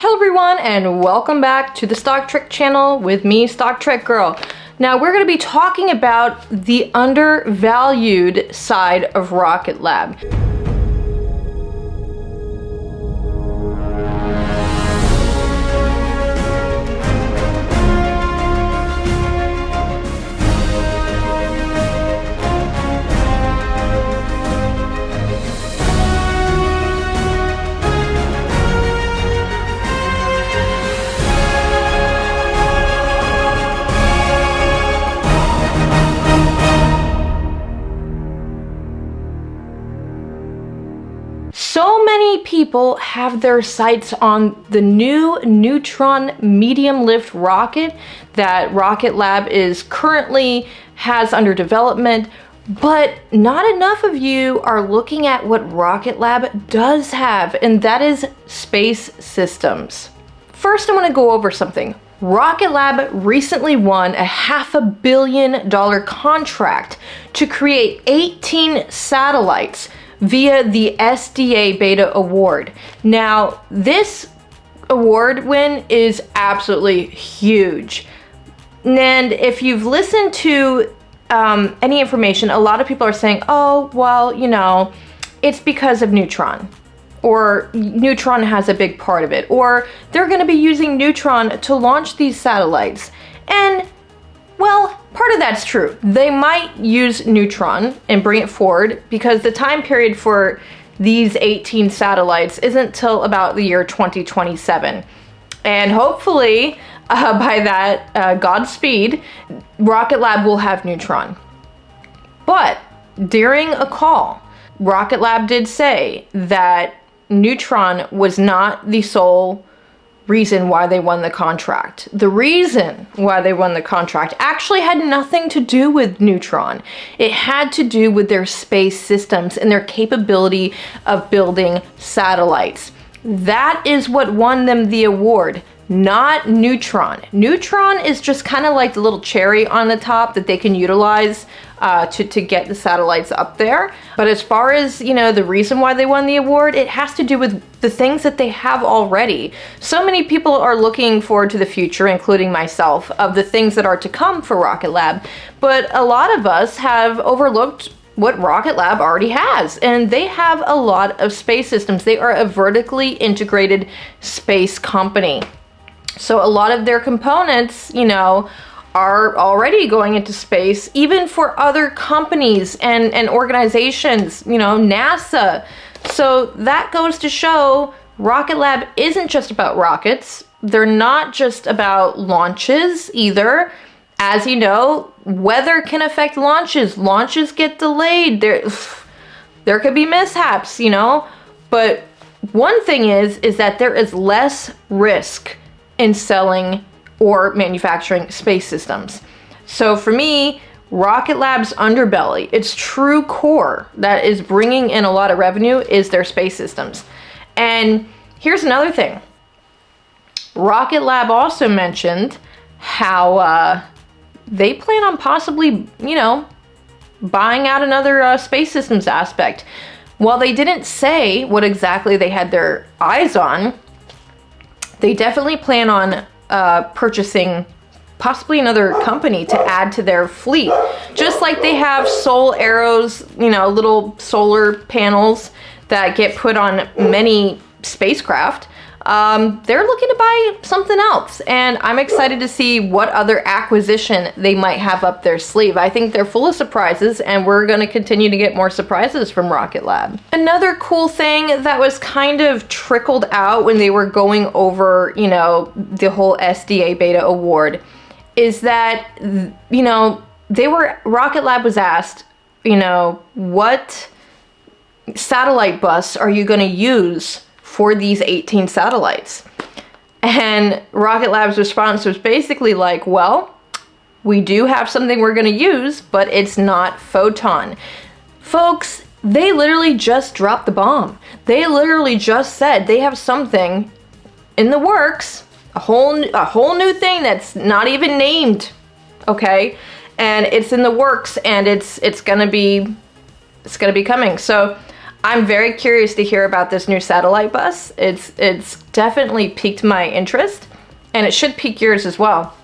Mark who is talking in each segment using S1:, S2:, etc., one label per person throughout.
S1: Hello everyone and welcome back to the Stock Trek channel with me, Stock Trek Girl. Now we're going to be talking about the undervalued side of Rocket Lab. So many people have their sights on the new Neutron medium lift rocket that Rocket Lab is currently has under development, but not enough of you are looking at what Rocket Lab does have, and that is space systems. First, I want to go over something. Rocket Lab recently won a $500 million contract to create 18 satellites via the SDA Beta Award. Now, this award win is absolutely huge. And if you've listened to any information, a lot of people are saying, oh, well, you know, it's because of Neutron. Or Neutron has a big part of it. Or they're going to be using Neutron to launch these satellites. And, well, part of that's true. They might use Neutron and bring it forward because the time period for these 18 satellites isn't till about the year 2027. And hopefully, by that, Godspeed, Rocket Lab will have Neutron. But during a call, Rocket Lab did say that Neutron was not the sole reason why they won the contract. The reason why they won the contract actually had nothing to do with Neutron. It had to do with their space systems and their capability of building satellites. That is what won them the award, not Neutron. Neutron is just kind of like the little cherry on the top that they can utilize to get the satellites up there. But as far as, you know, the reason why they won the award, it has to do with the things that they have already. So many people are looking forward to the future, including myself, of the things that are to come for Rocket Lab. But a lot of us have overlooked what Rocket Lab already has, and they have a lot of space systems. They are a vertically integrated space company. So a lot of their components, you know, are already going into space, even for other companies and organizations, you know, NASA. So that goes to show Rocket Lab isn't just about rockets. They're not just about launches either. As you know, weather can affect launches. Launches get delayed. There could be mishaps, you know. But one thing is that there is less risk in selling or manufacturing space systems. So for me, Rocket Lab's underbelly, its true core that is bringing in a lot of revenue is their space systems. And here's another thing. Rocket Lab also mentioned how they plan on possibly, you know, buying out another space systems aspect. While they didn't say what exactly they had their eyes on, they definitely plan on purchasing possibly another company to add to their fleet. Just like they have Sol Arrows, you know, little solar panels that get put on many spacecraft. They're looking to buy something else, and I'm excited to see what other acquisition they might have up their sleeve. I think they're full of surprises, and we're going to continue to get more surprises from Rocket Lab. Another cool thing that was kind of trickled out when they were going over, you know, the whole SDA Beta Award is that, you know, Rocket Lab was asked, you know, what satellite bus are you going to use for these 18 satellites? And Rocket Lab's response was basically like, well, we do have something we're going to use, but it's not Photon. Folks, they literally just dropped the bomb. They literally just said they have something in the works, a whole new thing that's not even named, okay? And it's in the works, and it's gonna be coming. So I'm very curious to hear about this new satellite bus. It's definitely piqued my interest, and it should pique yours as well.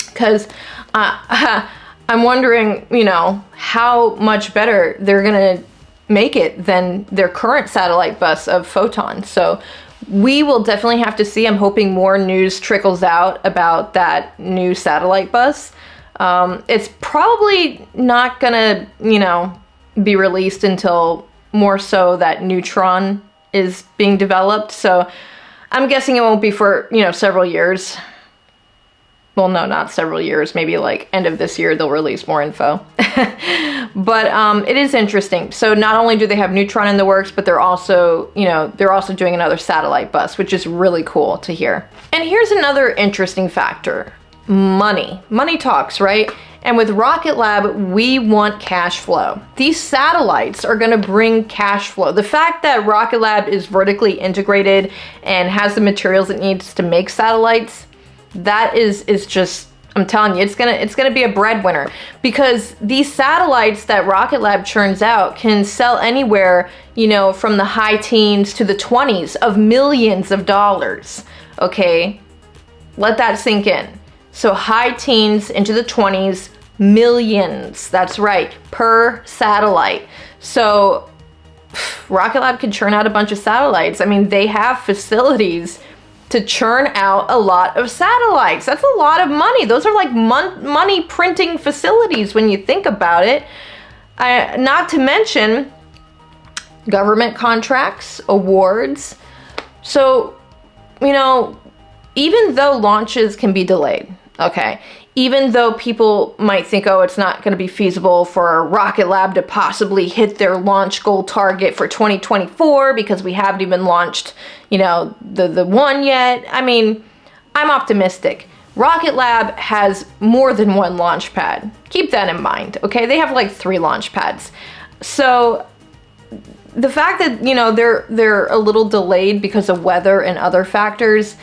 S1: Because I'm wondering, you know, how much better they're gonna make it than their current satellite bus of Photon. So we will definitely have to see. I'm hoping more news trickles out about that new satellite bus. It's probably not gonna, you know, be released until more so that Neutron is being developed. So I'm guessing it won't be for, you know, several years. Well, no, not several years. Maybe like end of this year, they'll release more info. But it is interesting. So not only do they have Neutron in the works, but they're also, you know, they're also doing another satellite bus, which is really cool to hear. And here's another interesting factor. Money. Money talks, right? And with Rocket Lab, we want cash flow. These satellites are gonna bring cash flow. The fact that Rocket Lab is vertically integrated and has the materials it needs to make satellites, that is just, I'm telling you, it's gonna be a breadwinner, because these satellites that Rocket Lab churns out can sell anywhere, you know, from the high teens to the 20s of millions of dollars. Okay, let that sink in. So high teens into the 20s, millions, that's right, per satellite. So Rocket Lab can churn out a bunch of satellites. I mean, they have facilities to churn out a lot of satellites. That's a lot of money. Those are like money printing facilities when you think about it. Not to mention government contracts, awards. So, you know, even though launches can be delayed, okay, even though people might think, oh, it's not going to be feasible for Rocket Lab to possibly hit their launch goal target for 2024 because we haven't even launched, you know, the one yet. I mean, I'm optimistic. Rocket Lab has more than one launch pad. Keep that in mind, okay? They have like 3 launch pads. So the fact that, you know, they're a little delayed because of weather and other factors,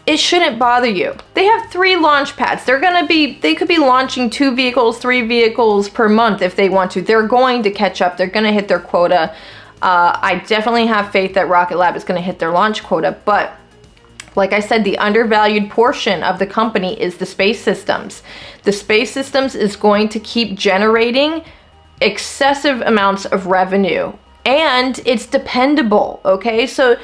S1: it shouldn't bother you. They have 3 launch pads. They could be launching 2 vehicles, 3 vehicles per month if they want to. They're going to catch up. They're going to hit their quota. I definitely have faith that Rocket Lab is going to hit their launch quota. But like I said, the undervalued portion of the company is the Space Systems. The Space Systems is going to keep generating excessive amounts of revenue. And it's dependable, okay? So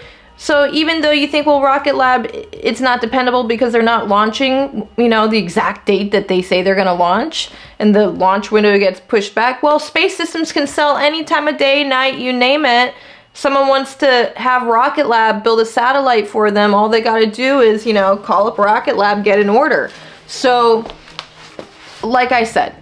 S1: even though you think, well, Rocket Lab, it's not dependable because they're not launching, you know, the exact date that they say they're going to launch, and the launch window gets pushed back. Well, Space Systems can sell any time of day, night, you name it. Someone wants to have Rocket Lab build a satellite for them. All they got to do is, you know, call up Rocket Lab, get an order. So, like I said,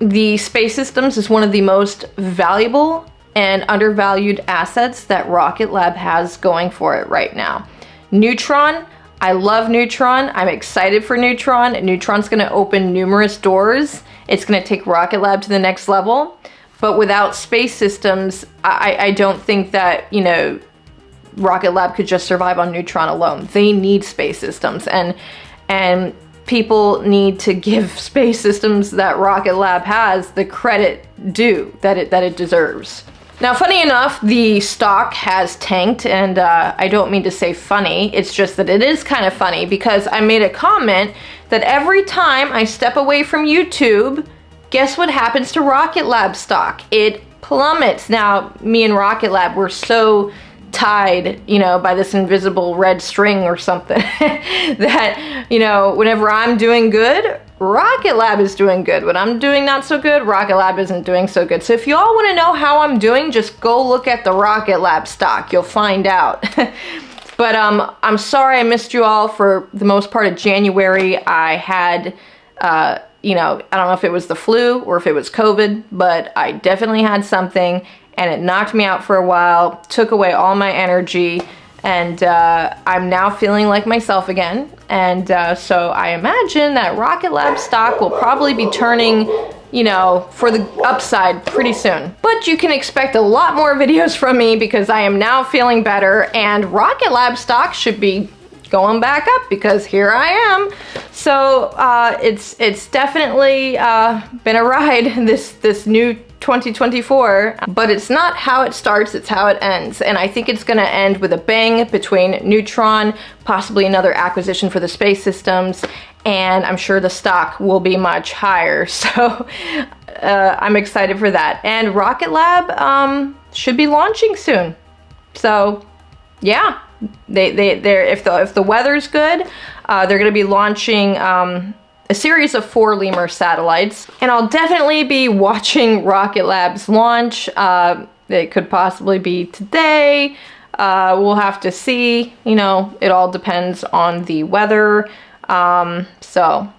S1: the Space Systems is one of the most valuable and undervalued assets that Rocket Lab has going for it right now. Neutron, I love Neutron. I'm excited for Neutron. Neutron's gonna open numerous doors. It's gonna take Rocket Lab to the next level. But without Space Systems, I don't think that, you know, Rocket Lab could just survive on Neutron alone. They need Space Systems, and people need to give Space Systems that Rocket Lab has the credit due that it deserves. Now, funny enough, the stock has tanked, and I don't mean to say funny, it's just that it is kind of funny, because I made a comment that every time I step away from YouTube, guess what happens to Rocket Lab stock? It plummets. Now, me and Rocket Lab, we're so tied, you know, by this invisible red string or something that, you know, whenever I'm doing good, Rocket Lab is doing good. When I'm doing not so good, Rocket Lab isn't doing so good. So if you all want to know how I'm doing, just go look at the Rocket Lab stock. You'll find out. But I'm sorry I missed you all for the most part of January. I had, you know, I don't know if it was the flu or if it was COVID, but I definitely had something, and it knocked me out for a while, took away all my energy, and I'm now feeling like myself again. And so I imagine that Rocket Lab stock will probably be turning, you know, for the upside pretty soon. But you can expect a lot more videos from me because I am now feeling better, and Rocket Lab stock should be going back up because here I am. So it's definitely been a ride, this new 2024, but it's not how it starts, it's how it ends. And I think it's gonna end with a bang between Neutron, possibly another acquisition for the space systems, and I'm sure the stock will be much higher. So I'm excited for that. And Rocket Lab should be launching soon. So yeah, they're if the weather's good, they're gonna be launching a series of 4 Lemur satellites, and I'll definitely be watching Rocket Lab's launch. It could possibly be today. We'll have to see. You know, it all depends on the weather. So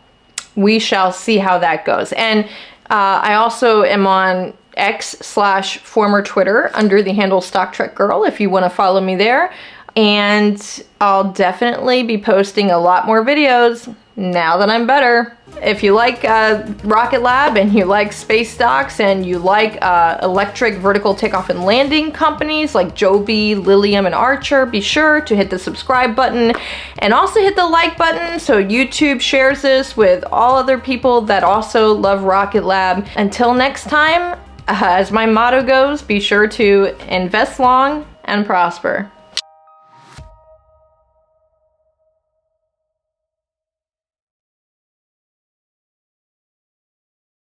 S1: we shall see how that goes. And I also am on X/former Twitter under the handle Stock Trek Girl if you want to follow me there. And I'll definitely be posting a lot more videos now that I'm better. If you like Rocket Lab and you like space stocks and you like electric vertical takeoff and landing companies like Joby, Lilium, and Archer, be sure to hit the subscribe button and also hit the like button so YouTube shares this with all other people that also love Rocket Lab. Until next time, as my motto goes, be sure to invest long and prosper.